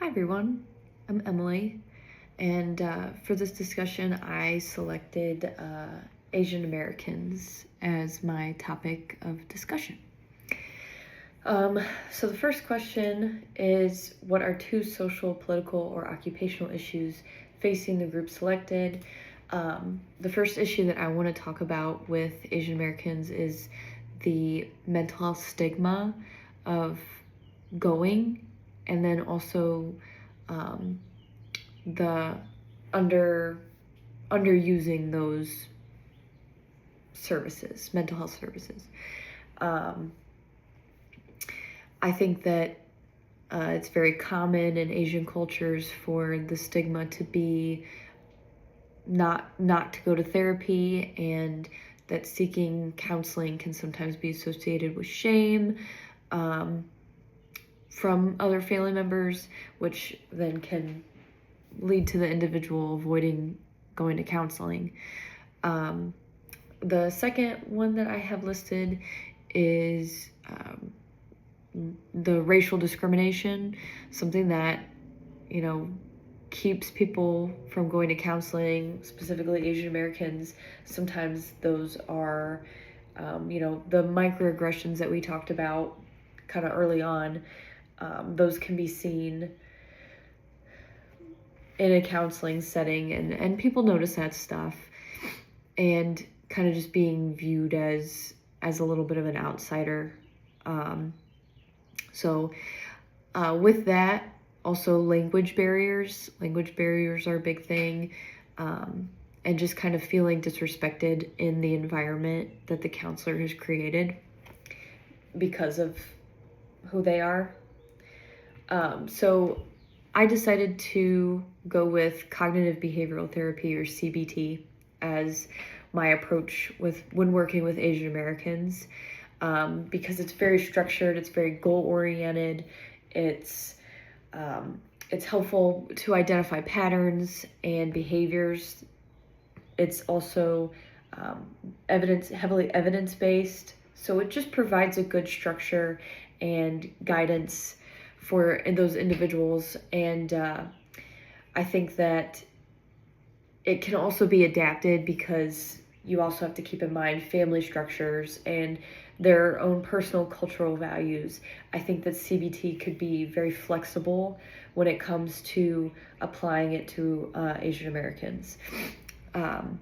Hi everyone, I'm Emily, and for this discussion, I selected Asian Americans as my topic of discussion. So the first question is, what are two social, political, or occupational issues facing the group selected? The first issue that I want to talk about with Asian Americans is the mental health stigma of going, and then also the underusing those services, mental health services. I think that it's very common in Asian cultures for the stigma to be not to go to therapy, and that seeking counseling can sometimes be associated with shame from other family members, which then can lead to the individual avoiding going to counseling. The second one that I have listed is the racial discrimination, something that, keeps people from going to counseling, specifically Asian Americans. Sometimes those are, the microaggressions that we talked about kind of early on. Those can be seen in a counseling setting, and people notice that stuff, and kind of just being viewed as a little bit of an outsider. With that, also language barriers are a big thing, and just kind of feeling disrespected in the environment that the counselor has created because of who they are. So I decided to go with cognitive behavioral therapy, or CBT, as my approach when working with Asian Americans, because it's very structured, it's very goal-oriented, it's helpful to identify patterns and behaviors. It's also heavily evidence-based, so it just provides a good structure and guidance for those individuals. And I think that it can also be adapted, because you also have to keep in mind family structures and their own personal cultural values. I think that CBT could be very flexible when it comes to applying it to Asian Americans. And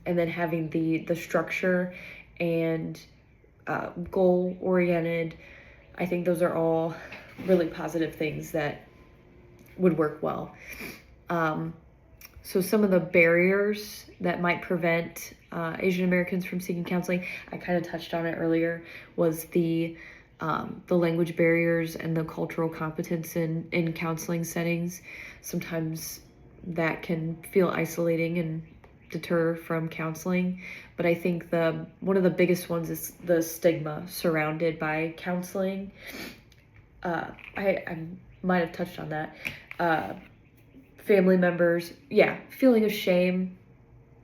then having the structure and goal-oriented, I think those are all really positive things that would work well. So some of the barriers that might prevent Asian Americans from seeking counseling, I kind of touched on it earlier, was the language barriers and the cultural competence in counseling settings. Sometimes that can feel isolating and deter from counseling, but I think one of the biggest ones is the stigma surrounded by counseling. I might have touched on that. Family members, feeling of shame,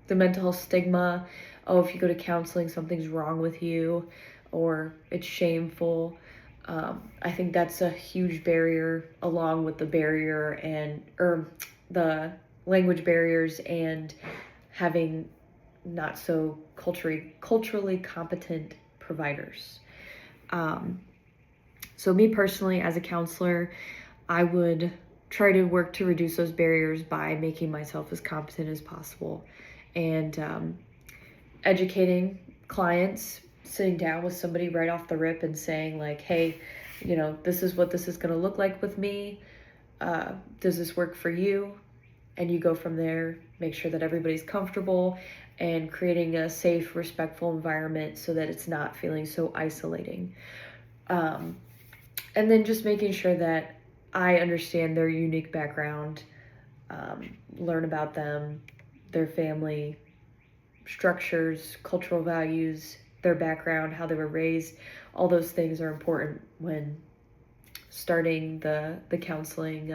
the mental health stigma. Oh, if you go to counseling, something's wrong with you, or it's shameful. I think that's a huge barrier, along with the the language barriers and having not so culturally competent providers. So me personally, as a counselor, I would try to work to reduce those barriers by making myself as competent as possible, and educating clients, sitting down with somebody right off the rip and saying, like, hey, this is what this is going to look like with me. Does this work for you? And you go from there, make sure that everybody's comfortable, and creating a safe, respectful environment so that it's not feeling so isolating. And then just making sure that I understand their unique background, learn about them, their family structures, cultural values, their background, how they were raised. All those things are important when starting the counseling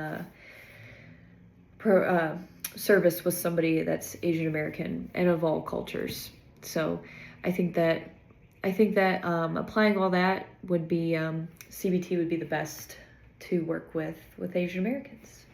service with somebody that's Asian American and of all cultures. So I think that applying all that would be CBT would be the best to work with Asian Americans.